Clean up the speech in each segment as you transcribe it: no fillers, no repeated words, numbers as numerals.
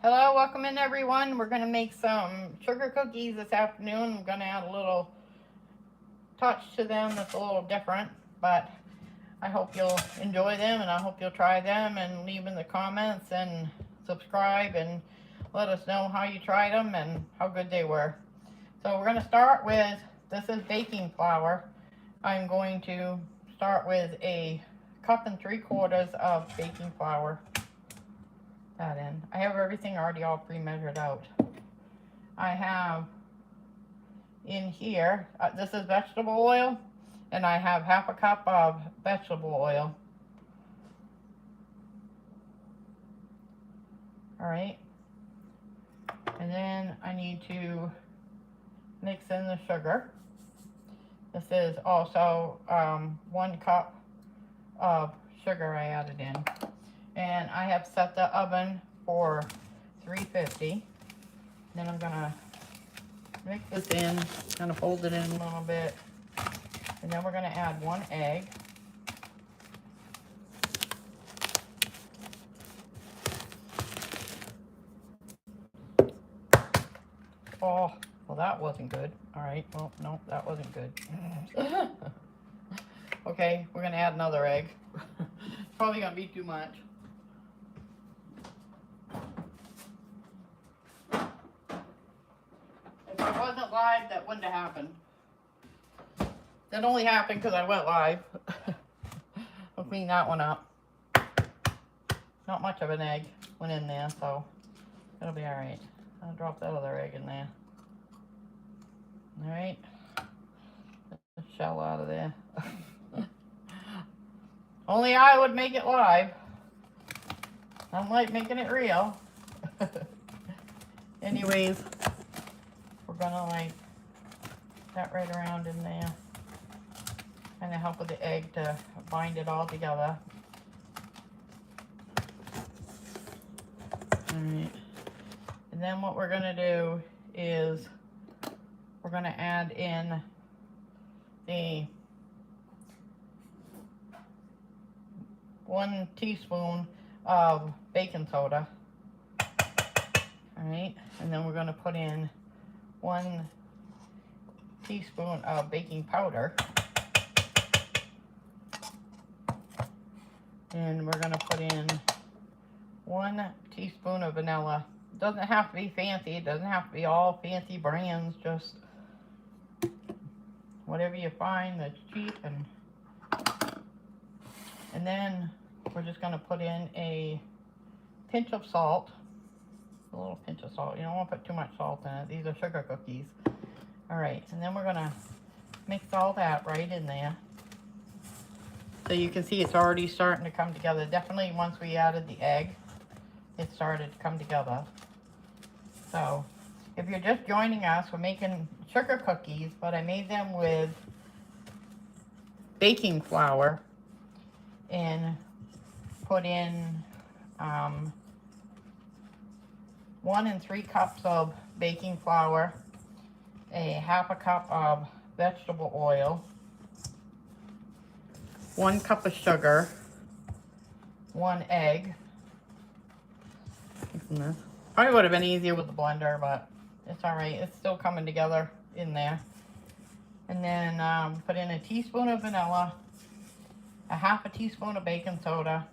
Hello, welcome in everyone. We're going to make some sugar cookies this afternoon. I'm going to add a little touch to them that's a little different, but I hope you'll enjoy them and I hope you'll try them and leave in the comments and subscribe and let us know how you tried them and how good they were. So we're going to start with, this is baking flour. I'm going to start with a 1.75 cups of baking flour. That in. I have everything already all pre-measured out. I have in here, this is vegetable oil, and I have 1/2 cup of vegetable oil. Alright. And then I need to mix in the sugar. This is also 1 cup of sugar I added in. And I have set the oven for 350. Then I'm gonna mix this in, kind of fold it in a little bit. And then we're gonna add 1 egg. Oh, well that wasn't good. All right, well, no, that wasn't good. Okay, we're gonna add another egg. It's probably gonna be too much. If I wasn't live, that wouldn't have happened. That only happened because I went live. I'll clean that one up. Not much of an egg went in there, so it'll be alright. I'll drop that other egg in there. Alright. The shell out of there. Only I would make it live. I don't like making it real. Anyways, we're gonna like that right around in there. Kind of help with the egg to bind it all together. Alright. And then what we're gonna do is we're gonna add in the 1 teaspoon of baking soda. Alright, and then we're gonna put in 1 teaspoon of baking powder. And we're gonna put in 1 teaspoon of vanilla. It doesn't have to be fancy, it doesn't have to be all fancy brands, just whatever you find that's cheap. And then we're just gonna put in a pinch of salt. A little pinch of salt. You don't want to put too much salt in it. These are sugar cookies. Alright, and then we're gonna mix all that right in there. So you can see it's already starting to come together. Definitely once we added the egg, it started to come together. So if you're just joining us, we're making sugar cookies, but I made them with baking flour and put in 1 3 cups of baking flour, a 1/2 cup of vegetable oil, 1 cup of sugar, 1 egg. Probably would have been easier with the blender, but it's alright. It's still coming together in there. And then put in a teaspoon of vanilla, a 1/2 teaspoon of baking soda,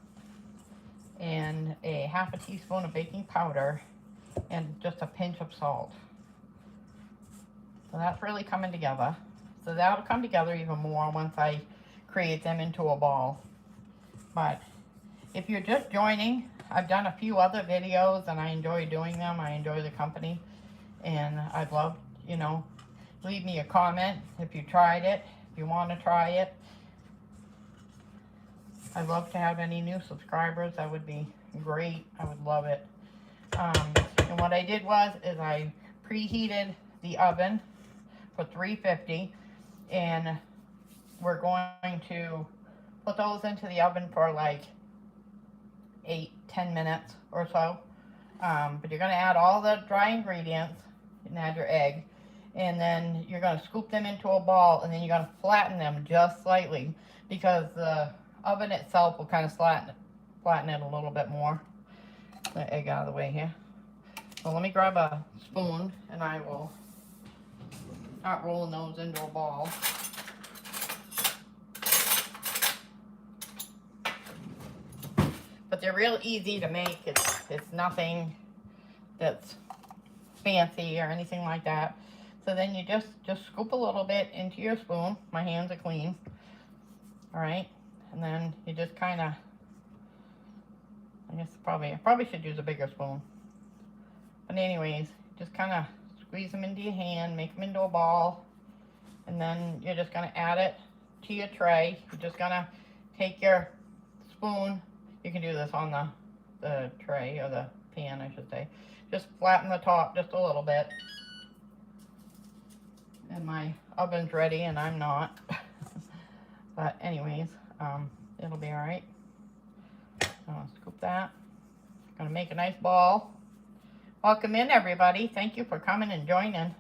and a 1/2 teaspoon of baking powder, and just a pinch of salt. So that's really coming together. So that'll come together even more once I create them into a ball. But if you're just joining, I've done a few other videos and I enjoy doing them. I enjoy the company, and I'd love, you know, leave me a comment if you tried it, if you want to try it. I'd love to have any new subscribers. That would be great. I would love it. And what I did is I preheated the oven for 350, and we're going to put those into the oven for like 8-10 minutes or so. But you're going to add all the dry ingredients and add your egg, and then you're going to scoop them into a ball, and then you're going to flatten them just slightly because the oven itself will kind of flatten it a little bit more. The egg out of the way here. So let me grab a spoon and I will start rolling those into a ball. But they're real easy to make. It's nothing that's fancy or anything like that. So then you just scoop a little bit into your spoon. My hands are clean. All right, and then you just kind of, I probably should use a bigger spoon. But anyways, just kind of squeeze them into your hand, make them into a ball, and then you're just gonna add it to your tray. You're just gonna take your spoon. You can do this on the tray or the pan, I should say. Just flatten the top just a little bit. And my oven's ready and I'm not. But anyways, it'll be all right. I'll scoop that. Gonna make a nice ball. Welcome in, everybody. Thank you for coming and joining.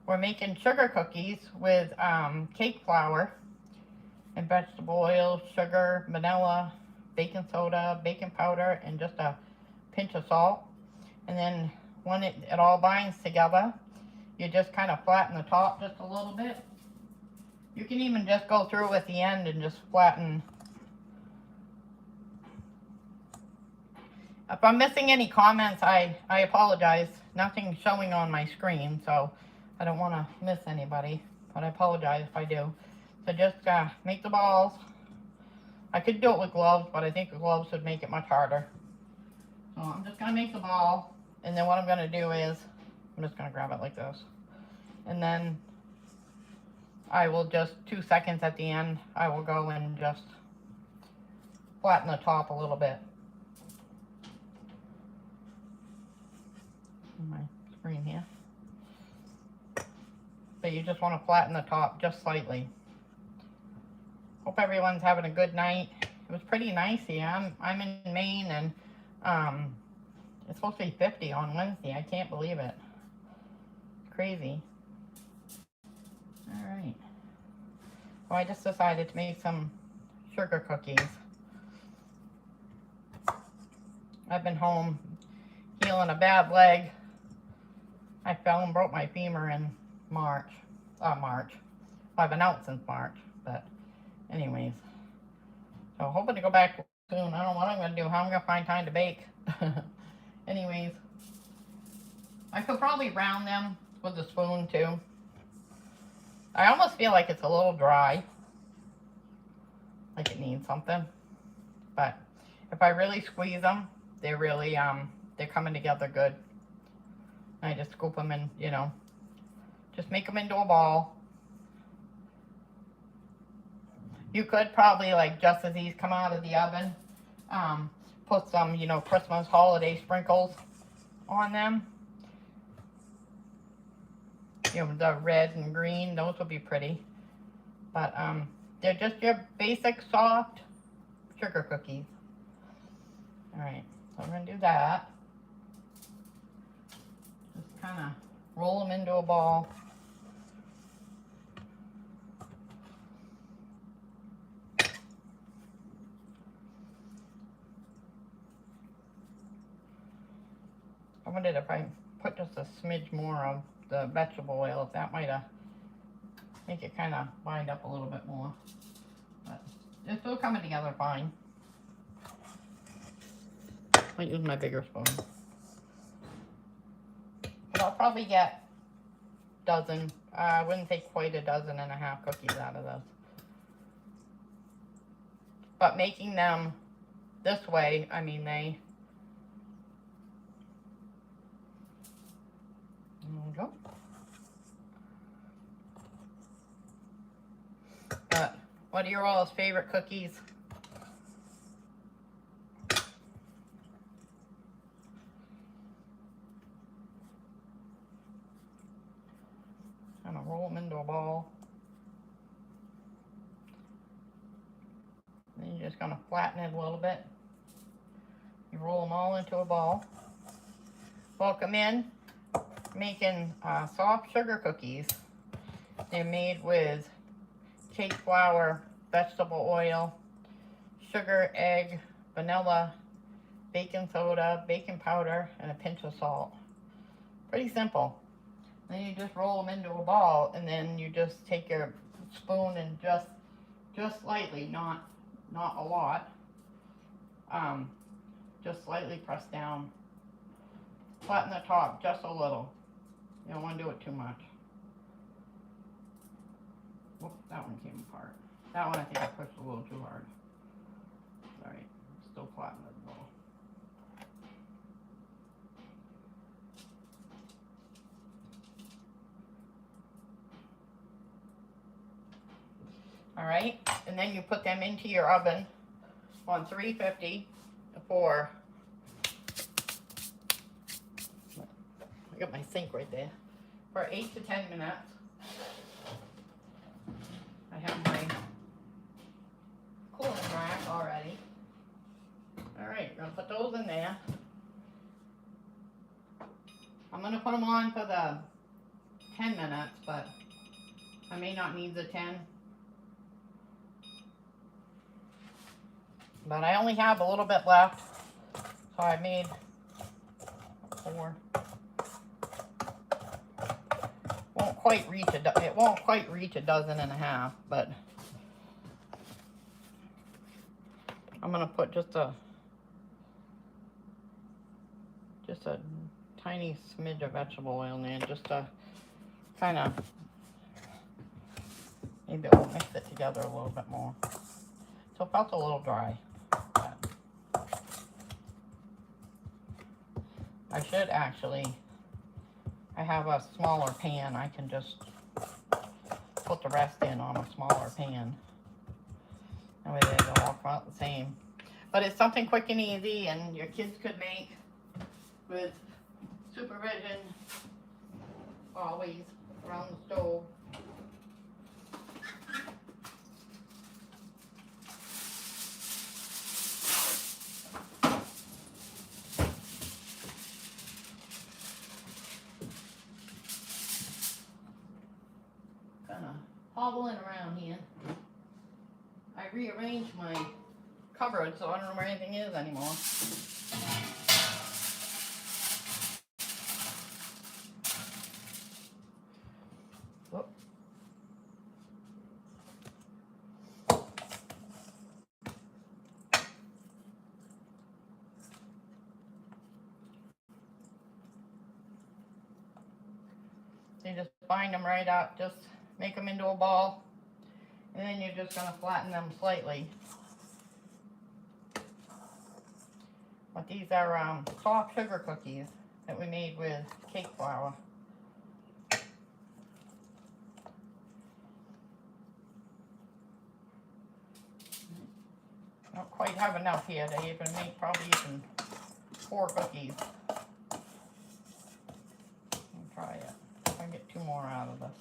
We're making sugar cookies with cake flour and vegetable oil, sugar, vanilla, baking soda, baking powder, and just a pinch of salt. And then when it all binds together, you just kind of flatten the top just a little bit. You can even just go through at the end and just flatten. If I'm missing any comments, I apologize. Nothing's showing on my screen, so I don't want to miss anybody, but I apologize if I do. So just make the balls. I could do it with gloves, but I think the gloves would make it much harder. So I'm just going to make the ball, and then what I'm going to do is, I'm just going to grab it like this. And then I will just, 2 seconds at the end, I will go and just flatten the top a little bit. My screen here. But you just want to flatten the top just slightly. Hope everyone's having a good night. It was pretty nice here. I'm in Maine, and it's supposed to be 50 on Wednesday. I can't believe it. Crazy. All right. Well, I just decided to make some sugar cookies. I've been home healing a bad leg. I fell and broke my femur in March. Well, I've been out since March, but anyways. So hoping to go back soon. I don't know what I'm going to do, how I'm going to find time to bake. Anyways. I could probably round them with a spoon too. I almost feel like it's a little dry. Like it needs something. But if I really squeeze them, they're really, they're coming together good. I just scoop them and, you know, just make them into a ball. You could probably, like, just as these come out of the oven, put some, you know, Christmas holiday sprinkles on them. You know, the red and green, those would be pretty. But, they're just your basic soft sugar cookies. Alright, so I'm going to do that. Just kind of roll them into a ball. I wondered if I put just a smidge more of the vegetable oil, if that might make it kind of bind up a little bit more. But it's still coming together fine. Might use my bigger spoon. But I'll probably get a dozen. I wouldn't take quite a dozen and a half cookies out of this. But making them this way, I mean, there we go. But what are your all's favorite cookies? Kind of roll them into a ball. Then you're just going to flatten it a little bit. You roll them all into a ball. Welcome in. Making soft sugar cookies. They're made with cake flour, vegetable oil, sugar, egg, vanilla, baking soda, baking powder, and a pinch of salt. Pretty simple. Then you just roll them into a ball, and then you just take your spoon and just slightly, not a lot, just slightly press down, flatten the top just a little. You don't want to do it too much. Whoop, that one came apart. That one I think I pushed a little too hard. Sorry, still flattened it a little. All right, and then you put them into your oven on 350 for, I got my sink right there, for 8 to 10 minutes. I have my cooling rack already. All right, we're gonna put those in there. I'm gonna put them on for the 10 minutes, but I may not need the 10. But I only have a little bit left, so I made 4. Won't quite reach it won't quite reach a dozen and a half, but I'm gonna put just a tiny smidge of vegetable oil in there, just to kind of, maybe it will mix it together a little bit more. So it felt a little dry. I should actually, I have a smaller pan. I can just put the rest in on a smaller pan. That way they'll all come out the same. But it's something quick and easy, and your kids could make with supervision, always around the stove. Kind of hobbling around here. I rearranged my cupboard, so I don't know where anything is anymore. Whoop. You just bind them right up, just make them into a ball, and then you're just going to flatten them slightly. But these are soft sugar cookies that we made with cake flour. Don't quite have enough here to even make probably even 4 cookies. I'll try it. If I can get 2 more out of this.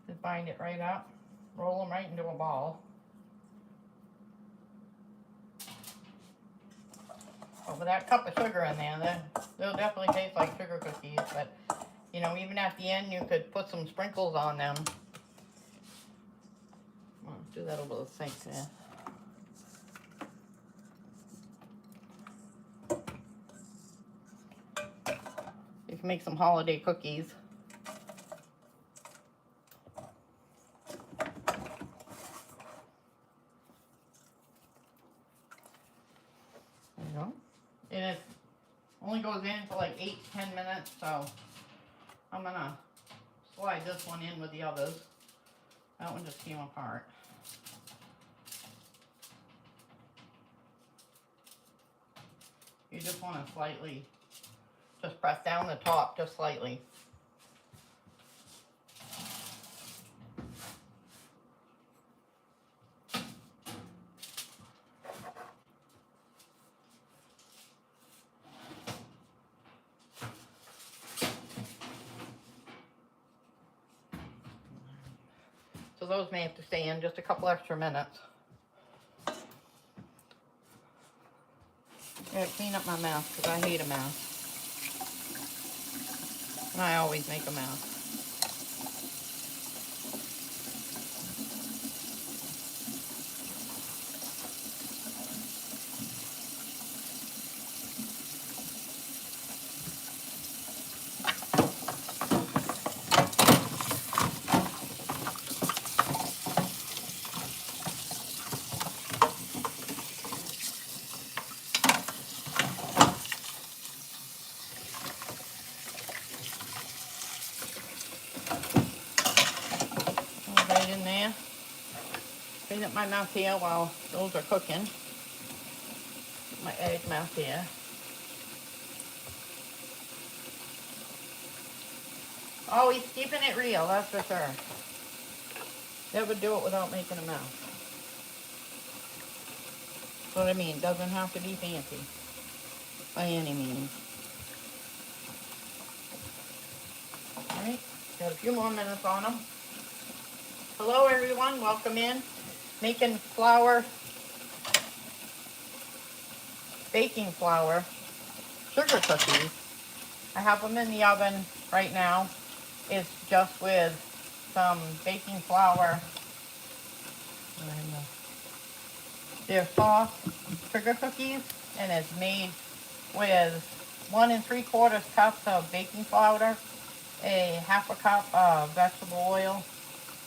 Just bind it right up, roll them right into a ball. But with that cup of sugar in there, they'll definitely taste like sugar cookies. But, you know, even at the end, you could put some sprinkles on them. I'll do that over the sink there. You can make some holiday cookies. There you go. And it only goes in for like 8 to 10 minutes, so I'm gonna slide this one in with the others. That one just came apart. You just want to slightly, just press down the top just slightly. So those may have to stay in just a couple extra minutes. I gotta clean up my mess because I hate a mess. And I always make a mess. up my mouth here while those are cooking. My egg mouth here. Always keeping it real, that's for sure. Never do it without making a mouth. That's what I mean. Doesn't have to be fancy by any means. Alright, got a few more minutes on them. Hello everyone, welcome in. Making flour, baking flour, sugar cookies. I have them in the oven right now. It's just with some baking flour. They're soft sugar cookies, and it's made with 1 3/4 cups of baking powder, a 1/2 cup of vegetable oil,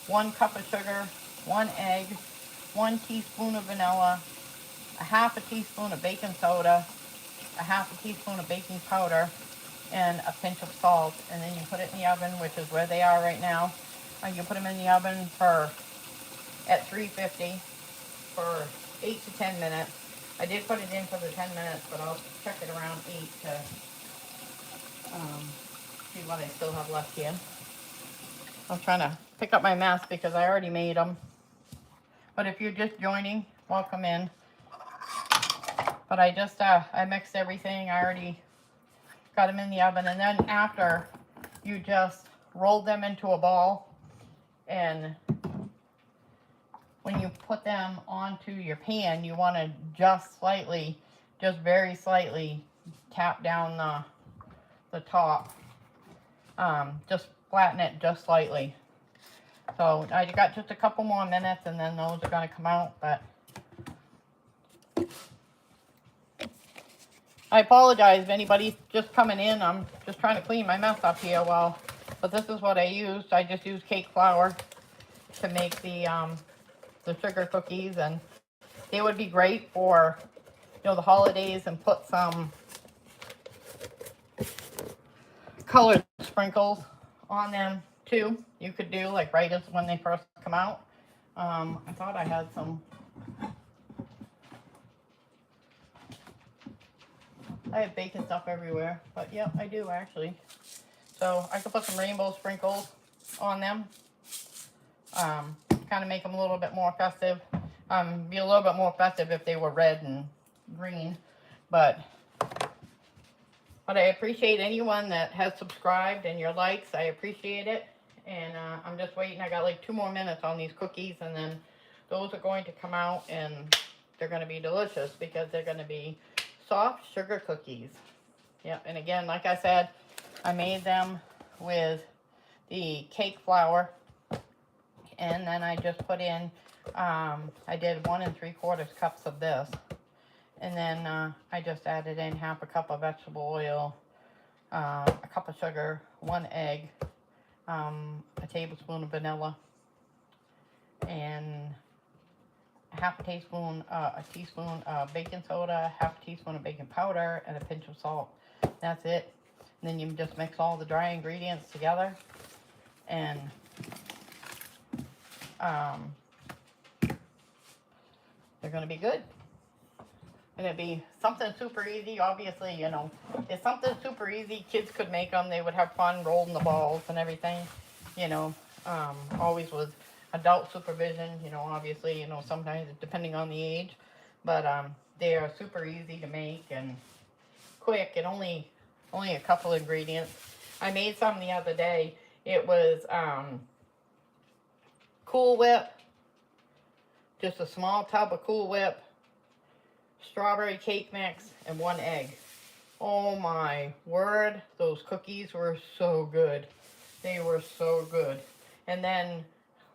1 cup of sugar, 1 egg, 1 teaspoon of vanilla, a 1/2 teaspoon of baking soda, a 1/2 teaspoon of baking powder, and a pinch of salt. And then you put it in the oven, which is where they are right now. You put them in the oven at 350 for 8 to 10 minutes. I did put it in for the 10 minutes, but I'll check it around 8 to see what I still have left here. I'm trying to pick up my mess because I already made them. But if you're just joining, welcome in. But I just, I mixed everything. I already got them in the oven. And then after, you just roll them into a ball. And when you put them onto your pan, you want to just very slightly tap down the top. Just flatten it just slightly. So I got just a couple more minutes and then those are going to come out. But I apologize if anybody's just coming in. I'm just trying to clean my mess up here. But this is what I used. I just used cake flour to make the sugar cookies, and they would be great for, the holidays, and put some colored sprinkles on them too. You could do like right as when they first come out. I thought I had some. I have baking stuff everywhere, but yeah, I do actually. So I could put some rainbow sprinkles on them. Kind of make them a little bit more festive. Be a little bit more festive if they were red and green, but I appreciate anyone that has subscribed and your likes. I appreciate it, and I'm just waiting. I got like 2 more minutes on these cookies, and then those are going to come out, and they're going to be delicious because they're going to be soft sugar cookies. Yeah, and again, like I said, I made them with the cake flour, and then I just put in, I did 1 3/4 cups of this, and then I just added in 1/2 cup of vegetable oil, a cup of sugar, 1 egg, a tablespoon of vanilla, and a teaspoon of baking soda, 1/2 teaspoon of baking powder, and a pinch of salt. That's it. And then you just mix all the dry ingredients together, and they're going to be good. And it'd be something super easy. Obviously, it's something super easy. Kids could make them. They would have fun rolling the balls and everything, always with adult supervision, obviously, sometimes depending on the age. But they are super easy to make and quick, and only a couple ingredients. I made some the other day. It was Cool Whip, just a small tub of Cool Whip, strawberry cake mix, and 1 egg. Oh my word, those cookies were so good. They were so good. And then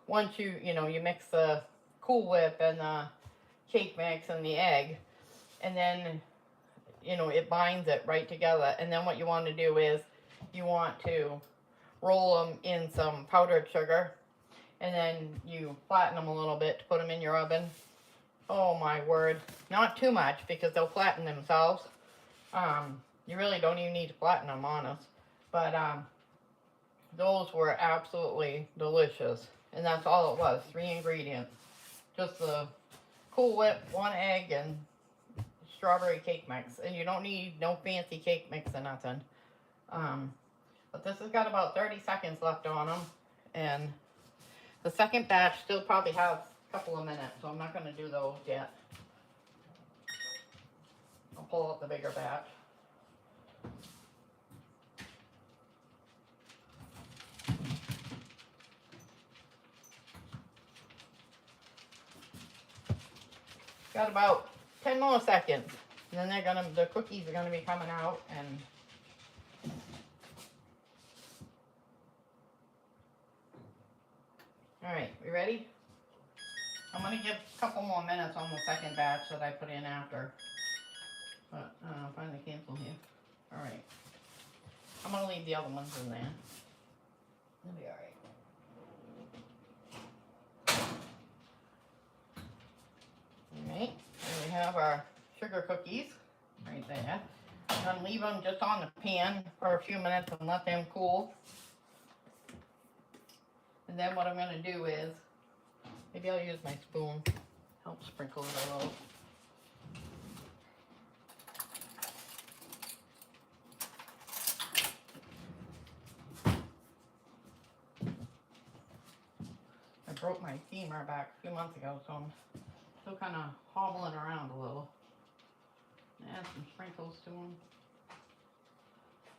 once you mix the Cool Whip and the cake mix and the egg, and then it binds it right together. And then what you want to do is you want to roll them in some powdered sugar, and then you flatten them a little bit to put them in your oven. Oh my word, not too much because they'll flatten themselves. You really don't even need to flatten them, honest. But those were absolutely delicious. And that's all it was, 3 ingredients. just the Cool Whip, 1 egg, and strawberry cake mix. And you don't need no fancy cake mix or nothing. But this has got about 30 seconds left on them. And the second batch still probably has a couple of minutes, so I'm not going to do those yet. I'll pull out the bigger batch. Got about 10 more seconds. And then the cookies are gonna be coming out, and all right, we ready? I'm gonna give a couple more minutes on the second batch that I put in after. But finally cancel here. All right. I'm gonna leave the other ones in there. It'll be all right. Alright, there we have our sugar cookies right there. I'm going to leave them just on the pan for a few minutes and let them cool. And then what I'm going to do is, maybe I'll use my spoon, help sprinkle it a little. I broke my femur back a few months ago, so I'm still kind of hobbling around a little. Add some sprinkles to them.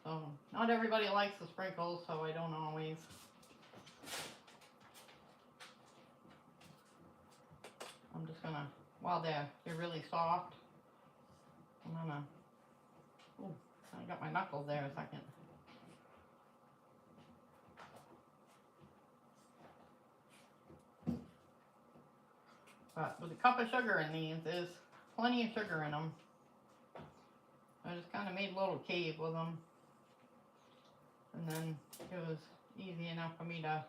So, not everybody likes the sprinkles, so I don't always. I'm just gonna, while they're really soft, I'm gonna, oh, I got my knuckles there a second. But with a cup of sugar in these, there's plenty of sugar in them. I just kind of made a little cave with them. And then it was easy enough for me to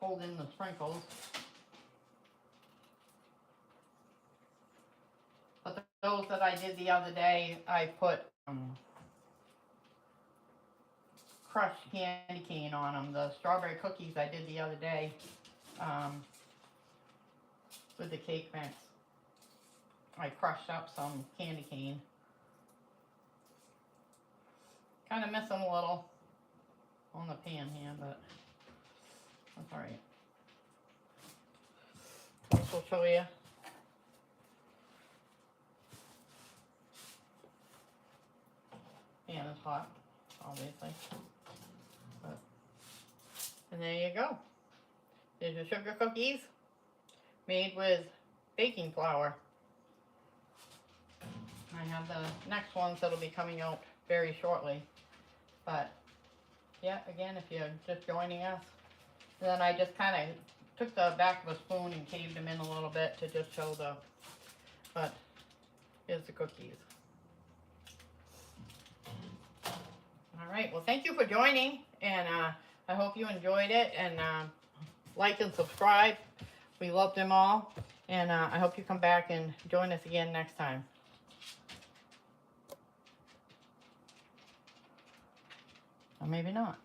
hold in the sprinkles. But those that I did the other day, I put crushed candy cane on them. The strawberry cookies I did the other day with the cake mix. I crushed up some candy cane. Kind of missing a little on the pan here, but that's alright. This will show you. Pan is hot, obviously. But, and there you go. There's your sugar cookies made with baking flour. I have the next ones that'll be coming out very shortly. But yeah, again, if you're just joining us, then I just kind of took the back of a spoon and caved them in a little bit to just show the, but here's the cookies. All right, well, thank you for joining, and I hope you enjoyed it, and like and subscribe. We love them all, and I hope you come back and join us again next time. Or maybe not.